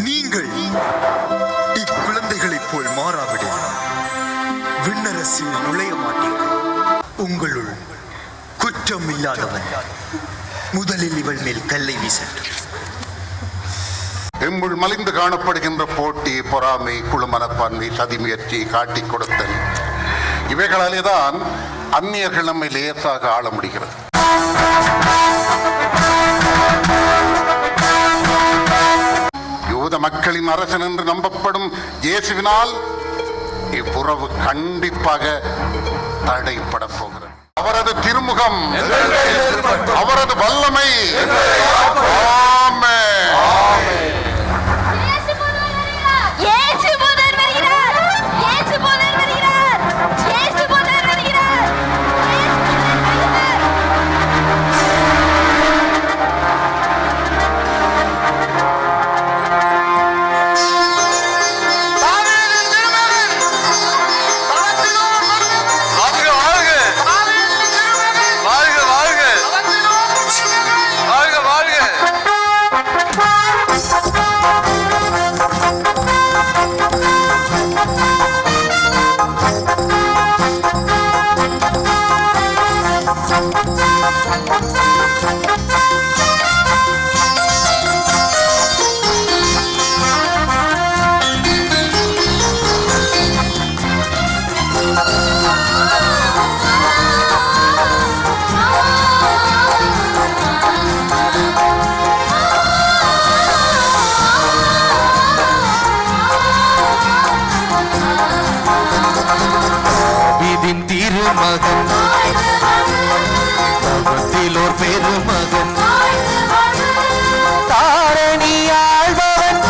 நீங்கள் இக்குழந்தைகளைப் போல் மாறாவிட விண்ணரசில் நுழைய மாட்டீர்கள். உங்களுள் குற்றம் இல்லாதவன் முதலில் இவள் மேல் கல்லை வீசட்டும். எம்முள் மலிந்து காணப்படுகின்ற போட்டி, பொறாமை, குழுமனப்பான்மை, சதி முயற்சியை காட்டிக் கொடுத்தல், இவைகளாலேதான் அந்நியர்கள் நம்மை லேசாக ஆள முடிகிறது. யூத மக்களின் அரசன் என்று நம்பப்படும் இயேசுவினால் இவ்வுறவு கண்டிப்பாக தடைப்பட போகிறது. அவரது திருமுகம், அவரது வல்லமை. திருமகன் தவத்திலோர் பெருமகன், தாரணி ஆள்பவன்,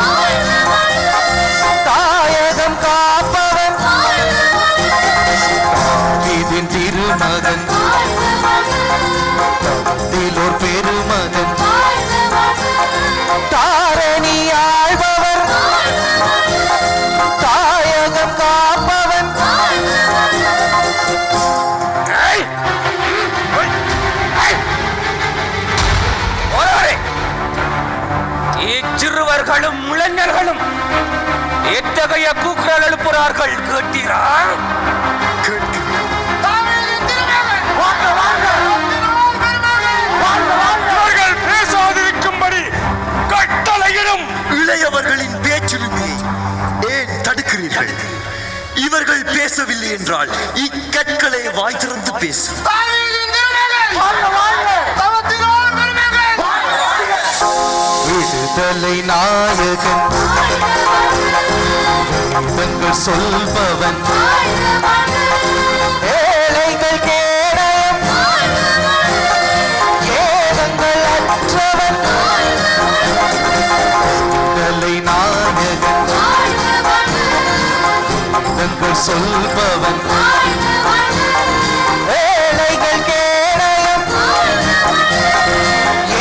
தாயகம் காப்பவன், இதன் திருமகன் தவத்திலோர் பெருமகன், தாரணி ஆள்பவர், தாயகம் காப்பவன். சிறுவர்களும் இளைஞர்களும் எத்தகைய கூக்குரல் எழுப்புகிறார்கள் கேட்டீரா? பேசாதிருக்கும்படி கட்டளையிடும். இளையவர்களின் பேச்சுரிமையை ஏன் தடுக்கிறீர்கள்? இவர்கள் பேசவில்லை என்றால் இக்கற்களை வாய் திறந்து பேசும். விடுதலை நாயகன், வேதங்கள் சொல்பவன், ஏழைகள் கேடயம், ஏதங்கள் அற்றவன், விடுதலை நாயகன், வேதங்கள் சொல்பவன், ஏழைகள் கேடயம்,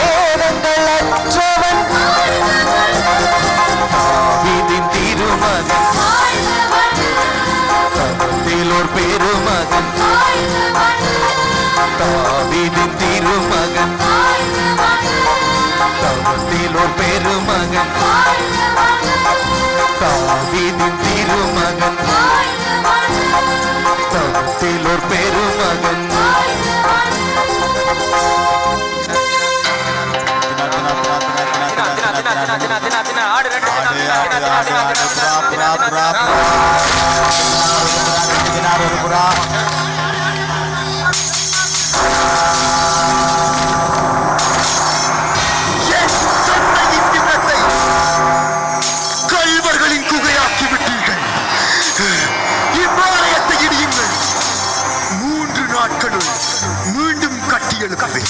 ஏதங்கள் அற்றவன், இதன் திருமகன் தவத்திலோர் பெருமகன், தாவீதின் திருமகன் தவத்திலோர் பெருமகன், தாவீதின் திருமகன் தவத்திலோர் பெருமகன். கல்வர்களின் குகையாக்கி விட்டீர்கள். இவ்வாலயத்தை இடியுங்கள். 3 நாட்களுள் மீண்டும் கட்டி எழுப்பவே.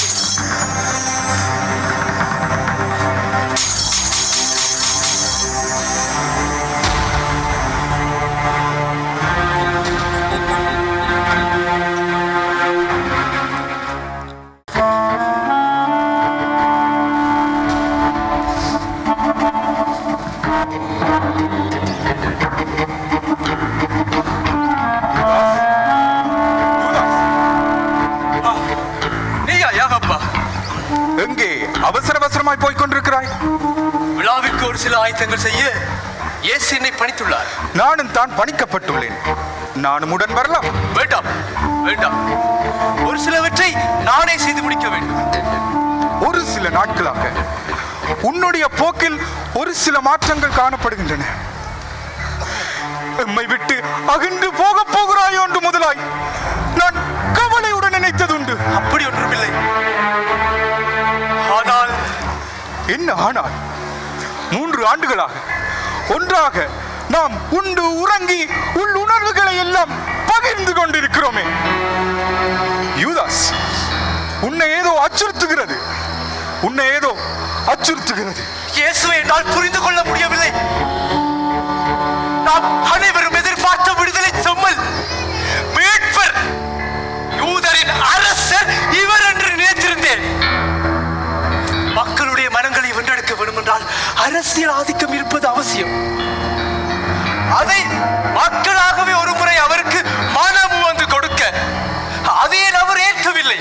அவசரமாய் போய்க் கொண்டிருக்கிறாய்? விழாவிற்கு ஒரு சில ஆயத்தங்கள் செய்ய இயேசு என்னை பணித்துள்ளார். நானும் தான் பணிக்கப்பட்டுள்ளேன். நானும் உடன் வரலாம். வேண்டாம் வேண்டாம், ஒரு சிலவற்றை நானே செய்து முடிக்க வேண்டும். ஒரு சில நாட்களாக உன்னுடைய போக்கில் ஒரு சில மாற்றங்கள் காணப்படுகின்றன. எம்மை விட்டு அகன்று போக போகிறாயோ என்று முதலாய் நான் கவலையுடன் நினைத்ததுண்டு. அப்படி ஒன்றுமில்லை. ஆனால் என்ன ஆனால்? 3 ஆண்டுகளாக ஒன்றாக நாம் உண்டு உறங்கி உள் உணர்வுகளை எல்லாம் பகிர்ந்து கொண்டிருக்கிறோமே. யூதாஸ், உன்னை ஏதோ அச்சுறுத்துகிறது. இயேசுவை என்னால் புரிந்து கொள்ள முடியவில்லை. நாம் அனைவரும் எதிர்பார்த்த விடுதலை செம்மல் மீட்பர், யூதரின் அரசர் இவர் என்று நினைத்திருந்தேன். மக்களுடைய மனங்களை வென்றெடுக்க வேண்டும் என்றால் அரசியல் ஆதிக்கம் இருப்பது அவசியம். அதை மக்களாகவே ஒரு முறை அவருக்கு மனம் வந்து கொடுக்க அதை அவர் ஏற்கவில்லை.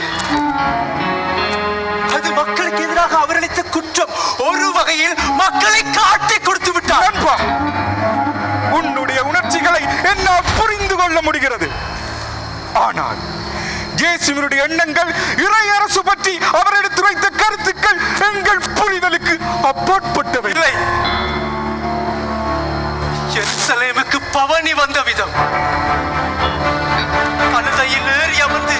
அது மக்களுக்கு எதிராக அவர் அளித்த குற்றம். ஒரு வகையில் மக்களை காட்டி கொடுத்து விட்டார். உன்னுடைய உணர்ச்சிகளை என்னால் புரிந்து கொள்ள முடிகிறது. ஆனால் இயேசுவினுடைய எண்ணங்கள், இறை அரசு பற்றி அவர் எடுத்து வைத்த கருத்துக்கள் எங்கள் புரிதலுக்கு அப்பாற்பட்டவை. இல்லை, எருசலேமுக்கு பவனி வந்த விதம், கழுதையில் ஏறி அமர்ந்து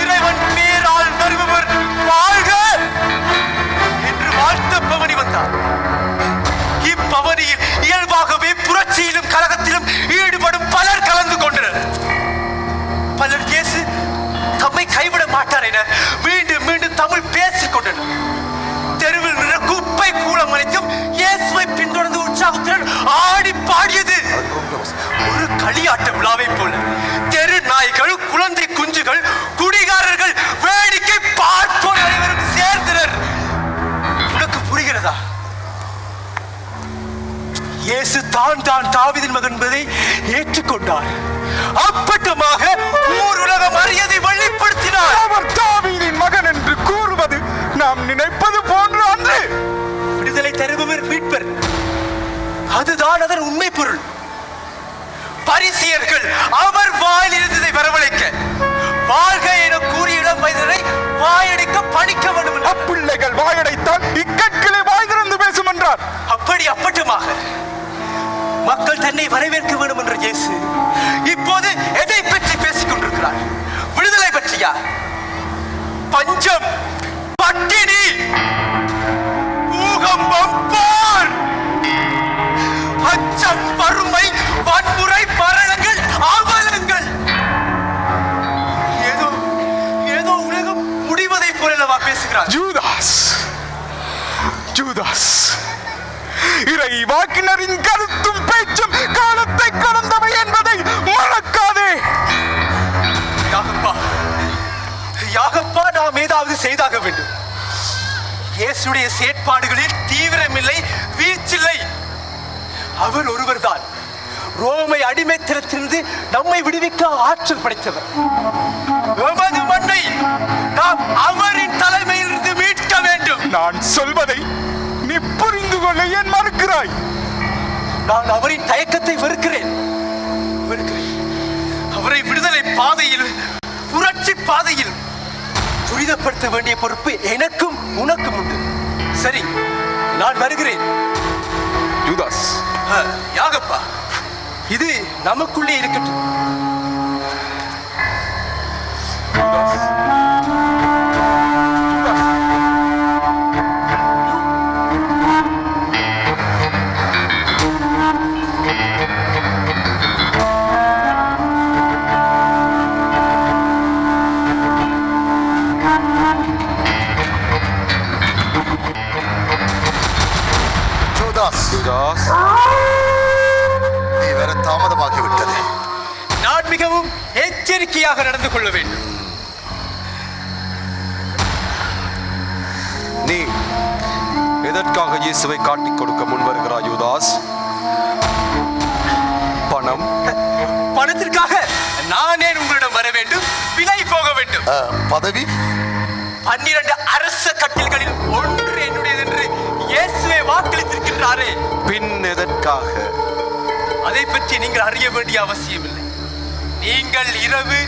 இறைவன் பேரால் வருபவர் வாழ்க என்று வாழ்த்த பவனி வந்தார். இப்பவனியில் இயல்பாகவே புரட்சியிலும் கலகத்திலும் ஈடுபடும் பலர் கலந்து கொண்டனர். பலர் இயேசு தம்மை கைவிட மாட்டார் என மீண்டும் மீண்டும் தமிழ் பேசிக் கொண்டனர். தெருவில் நின்ற குப்பை கூலம் அனைத்தும் இயேசுவை பின்தொடர்ந்து உற்சாகத்துடன் ஆடி பாடியது. ஒரு களியாட்ட விழாவை போல தெரு நாய்கள், குழந்தை குஞ்சுகள், குடிகாரர்கள், வேடிக்கை பார்ப்போர் அனைவரும் சேர்ந்தனர். உனக்கு புரிகிறதா? இயேசு தான் தாவீதின் மகன் என்பதை ஏற்றுக்கொண்டார். அப்பட்டமாக ஊர் உலகம் அறியதை வெளிப்படுத்தினார். அவர் தாவீதின் மகன் என்று கூறுவது நாம் நினைப்பது போன்று அன்று. விடுதலை தருபவர் மீட்பர், அதுதான் அதன் உண்மை பொருள். பரிசேயர்கள் அவர் வாயில் இருந்ததை வரவழைக்க வாழ்க என கூறிய இளம் வயதினரை வாயடைக்க பணிக்க வேண்டும். அப்பிள்ளைகள் வாயடைத்தால் இக்கட்களை வாய் திறந்து பேசும் என்றார். அப்படி அப்பட்டமாக மக்கள் தன்னை வரவேற்க வேண்டும் என்ற இயேசு இப்போது எதை பற்றி பேசிக் கொண்டிருக்கிறார்? விடுதலை பற்றியா? பஞ்சம், பட்டினி, பூகம்பம், போர், அச்சம், வறுமை, வன்முறை, மரணங்கள், அவலங்கள், ஏதோ உலகம் முடிவதை போலவா பேசுகிறார்? யூதாஸ், இறை வாக்கினரின் கருத்தும் பேச்சும் காலத்தை கடந்தவை என்பதை மறக்காதே. யாகப்பா, நாம் ஏதாவது செய்தாக வேண்டும். இயேசுடைய செயற்பாடுகளில் தீவிரமில்லை, வீழ்ச்சில்லை. அவர் ஒருவர் தான் ரோமை அடிமைத்தனத்திலிருந்து நம்மை விடுவிக்க ஆற்றல் படைத்தவர். எமது மண்ணை நாம் அவரின் தலைமையில் இருந்து மீட்க வேண்டும். நான் சொல்வதை நீ புரிந்து கொள்ள ஏன் மறுக்கிறாய்? நான் அவரின் தயக்கத்தை வெறுக்கிறேன். அவரை விடுதலை பாதையில், புரட்சி பாதையில் துரிதப்படுத்த வேண்டிய பொறுப்பு எனக்கும் உனக்கும் உண்டு. சரி, நான் வருகிறேன். யூதாஸ், யாகப்பா, இது நமக்குள்ளே இருக்கட்டும். யூதாஸ், நீ வேற தாமதமாகிவிட்டது. நான் மிகவும் எச்சரிக்கையாக நடந்து கொள்ள வேண்டும். நீ எதற்காக இயேசுவை காட்டிக் கொடுக்க முன் வருகிறாய் யூதாஸ்? பணம்? பணத்திற்காக நான் ஏன் உங்களிடம் வர வேண்டும்? விலை போக வேண்டும். பதவி? 12 அரச கட்டில்களில் ஒன்று என்னுடையது என்று இயேசுவை வாக்களித்திருக்கின்றாரே, பின் எதற்காக? அதை பற்றி நீங்கள் அறிய வேண்டிய அவசியமில்லை. நீங்கள் இரவு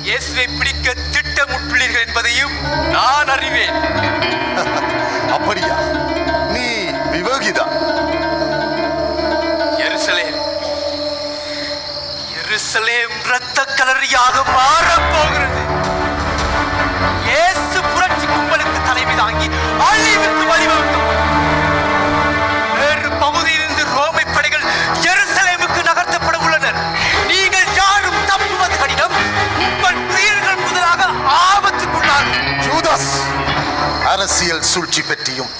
இயேசுவை பிடிக்க திட்டமிட்டுள்ளீர்கள் என்பதையும் நான் அறிவேன். அப்படியா? நீ விவேகிதான். எருசலேம் இரத்த கலரியாக மாறப் போகிறது. இயேசு புரட்சி கும்பலுக்கு தலைமை தாங்கி அழிவுக்கு வழிவகுக்கும். வேறு பகுதியிலிருந்து ரோமை படைகள் எருசலேமுக்கு நகர்த்தப்பட உள்ளனர். நீங்கள் யாரும் தப்புவது கடினம். உங்கள் உயிர்கள் முதலாக ஆபத்துக்குள்ளாகும். யூதாஸ், அரசியல் சூழ்ச்சி பற்றியும்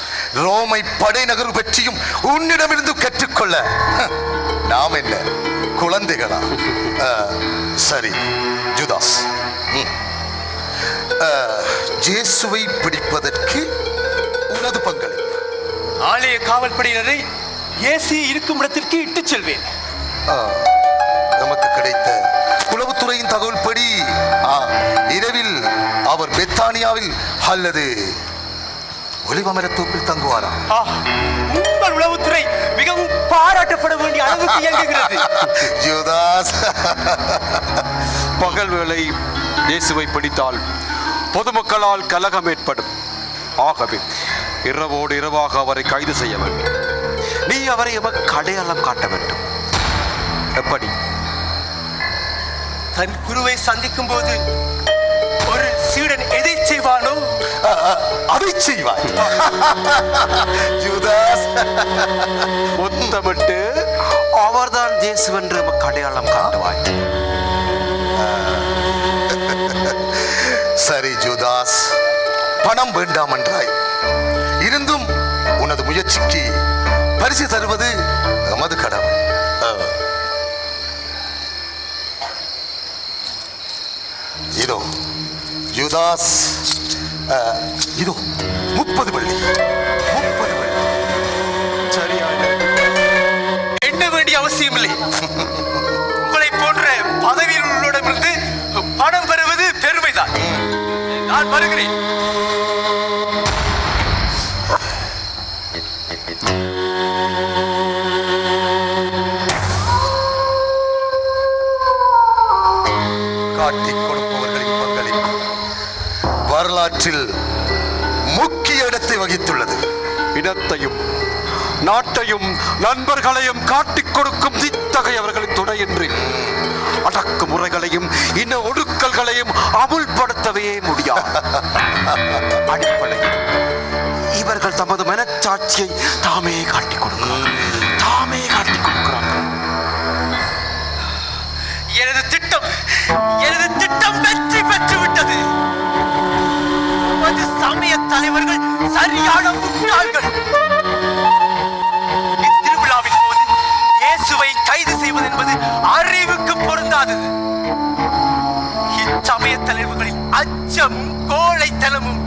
ரோமை படைநகர் பற்றியும் உன்னிடமிருந்து கற்றுக்கொள்ள நாம் என்ன குழந்தைகளா? சரி யூதாஸ், இயேசுவை பிடிப்பதற்கு உனது பங்களிப்பு. ஆலய காவல்படையினரை இயேசு இருக்கும் இடத்திற்கு இட்டுச் செல்வேன். நமக்கு கிடைத்த உளவுத்துறையின் தகவல்படி இரவில் அவர் பெத்தானியாவில் அல்லது ஒலிவமரத்தோப்பில் தங்குவாரா? உங்கள் உளவுத்துறை மிகவும் பாராட்டப்பட வேண்டிய அளவுக்கு இயங்குகிறது. யூதாஸ், பகல் வேளை இயேசுவை பிடித்தால் பொதுமக்களால் கலகம் ஏற்படும். ஆகவே இரவோடு இரவாக அவரை கைது செய்ய வேண்டும். நீ அவரை எமக்கு அடையாளம் காட்ட வேண்டும். எப்படி? தன் குருவை சந்திக்கும் போது ஒரு சீடன் எதை செய்வானோ அதை செய்வாய். யூதாஸ், முத்தமிட்டு அவர்தான் இயேசு என்று எமக்கு அடையாளம் காட்டுவாய். சரி யூதாஸ், பணம் வேண்டாம் என்றாய். இருந்தும் உனது முயற்சிக்கு பரிசு தருவது எமது கடமை. இதோ யூதாஸ், இதோ 30 வெள்ளி. 30 வெள்ளி. சரியான எண்ண வேண்டிய அவசியம் இல்லை. உங்களை போன்ற பதவியில் உள்ளோடமிருந்து பணம் பெறுவது பெருமைதான். நான் வருகிறேன். காட்டிக் கொடுப்பவர்களின் பங்களிப்பு வரலாற்றில் முக்கிய இடத்தை வகித்துள்ளது. இனத்தையும் நாட்டையும் நண்பர்களையும் காட்டிக் கொடுக்கும் இத்தகையவர்களின் துணையின்றி அடக்கு முறைகளையும் இன ஒடுக்கல்களையும் அமுல்படுத்தவே முடியாது. அடிப்படையில் இவர்கள் தமது மனச்சாட்சியை தாமே காட்டிக் கொடுக்கிறார்கள். எனது திட்டம் வெற்றி பெற்று விட்டது. சமய தலைவர்கள் சரியான முட்டாள்கள். இத்திருவிழாவின் போது இயேசுவை கைது செய்வது என்பது அறிவுக்கு பொருந்தாதது. இச்சமய தலைவர்களின் அச்சம் கோழைத்தனமும்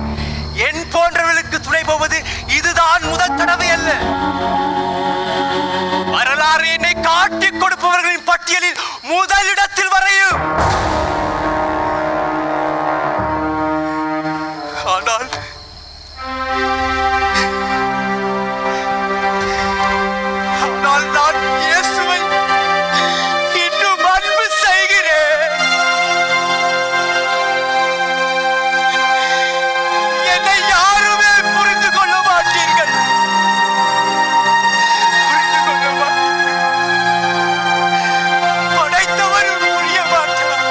என் போன்றவர்களுக்கு துணை போவது இதுதான் முதல் தடவை அல்ல. வரலாறு என்னை காட்டிக் கொடுப்பவர்களின் பட்டியலில் முதலிடத்தில் வரையும். ஆனால் நான் இயேசுவை இன்னும் அன்பு செய்கிறேன். என்னை யாருமே புரிந்து கொள்ள மாட்டீர்கள். படைத்தவனும் புரிய மாட்டான்.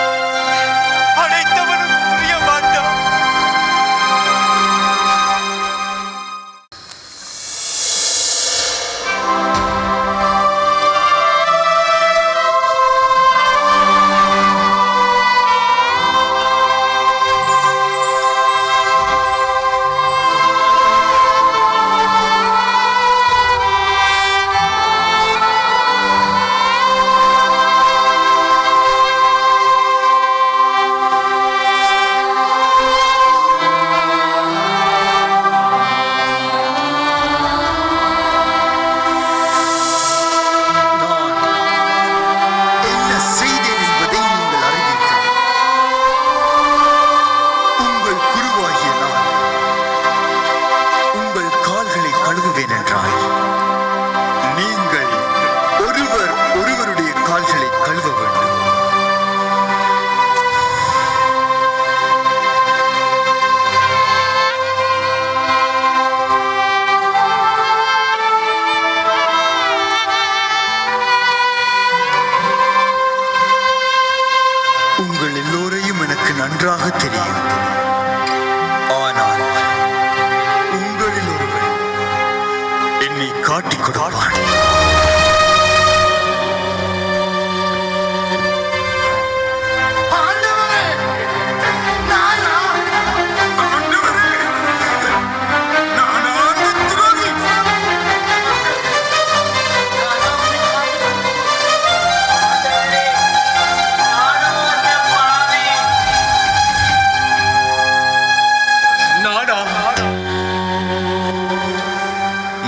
காட்டிக் கொடுப்பான்.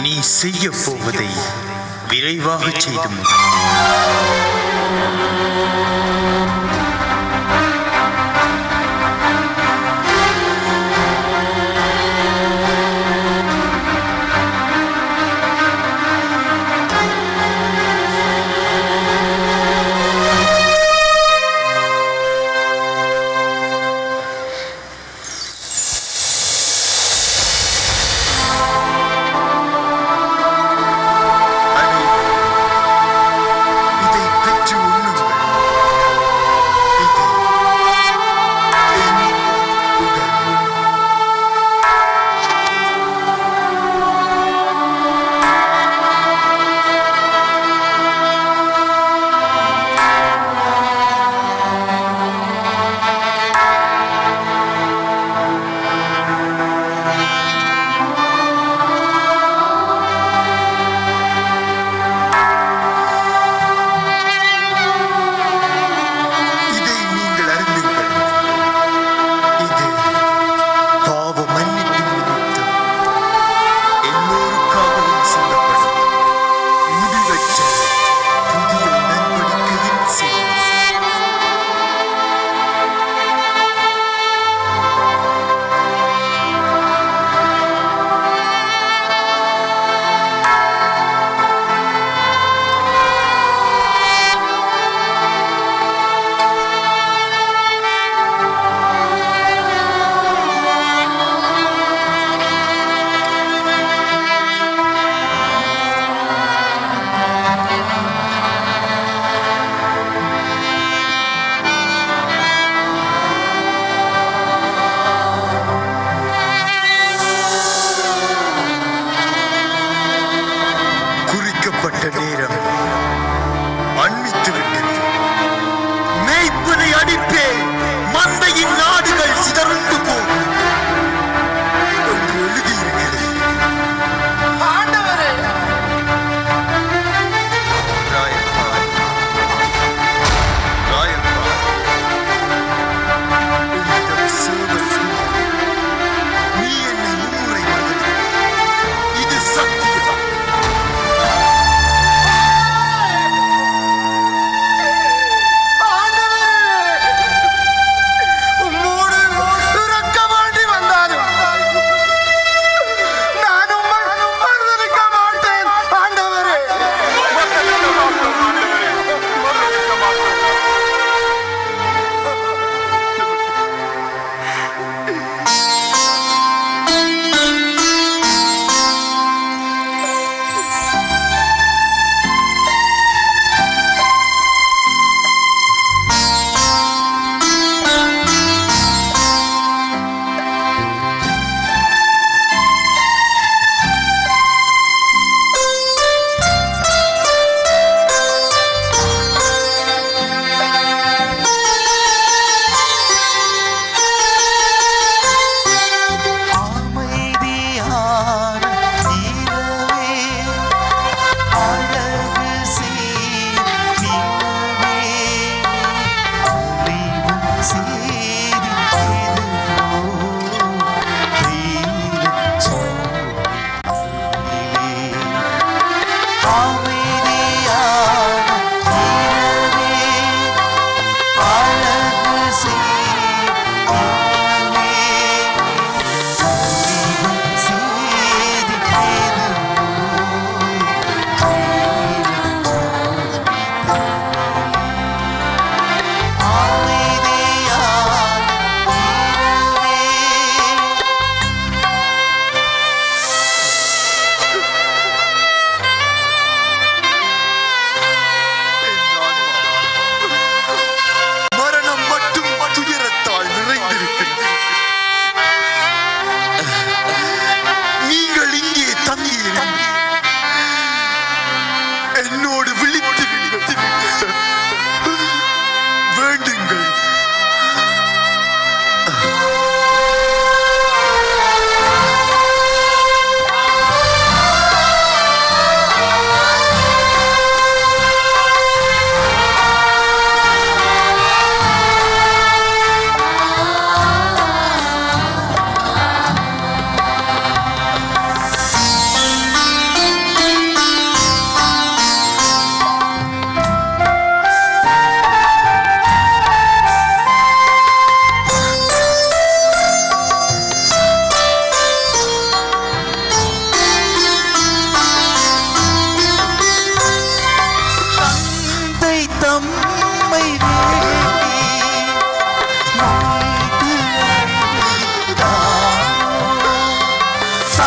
நீ செய்ய போவதை விரைவாக செய்து முடி. இதை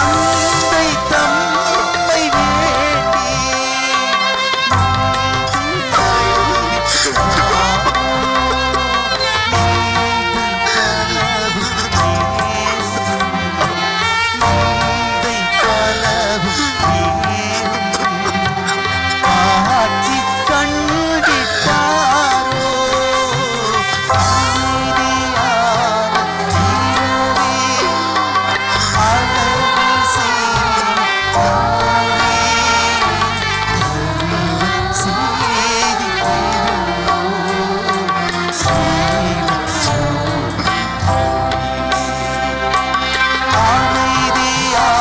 தந்தை தம்மை வேண்டி ஆட்சி கண்டிட்டாரோ நீதியான தீரவே அழகு செய்தி அமைதியான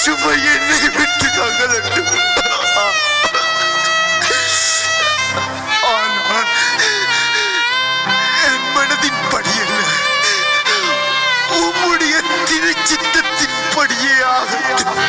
சுமை என்னை விட்டு அகலட்டும். ஆனால் என் மனதின் படியல்ல, உம்முடைய திருச்சித்தத்தின் படியே ஆகட்டும்.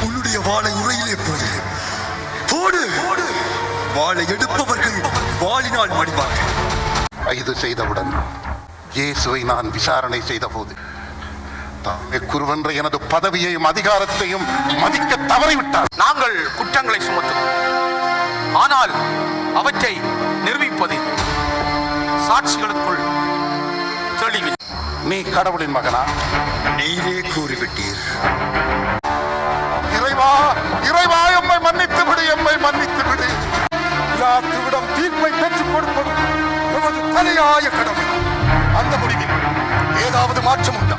உன்னுடைய வாளை உரையிலே போடு. போடு. வாளை எடுப்பவர்கள் வாளினால் மடிவார்கள். கைது செய்தவுடன் இயேசுவை நான் விசாரணை செய்த போது குருவென்ற எனது பதவியையும் அதிகாரத்தையும் மதிக்க தவறிவிட்டார். நாங்கள் குற்றங்களை சுமத்துவோம், ஆனால் அவற்றை நிரூபிப்பதில் சாட்சிகளுக்குள் தெளிவில். நீ கடவுளின் மகனா? நீரே கூறிவிட்டீர். இறைவா, இறைவா, எம்மை மன்னித்து விடு, எம்மை மன்னித்து விடு. யாத்திரிடம் தீர்ப்பை பெற்றுக் கொடுப்பது எமது தலையாய கடமை. அந்த முடிவில் ஏதாவது மாற்றம் உண்டா?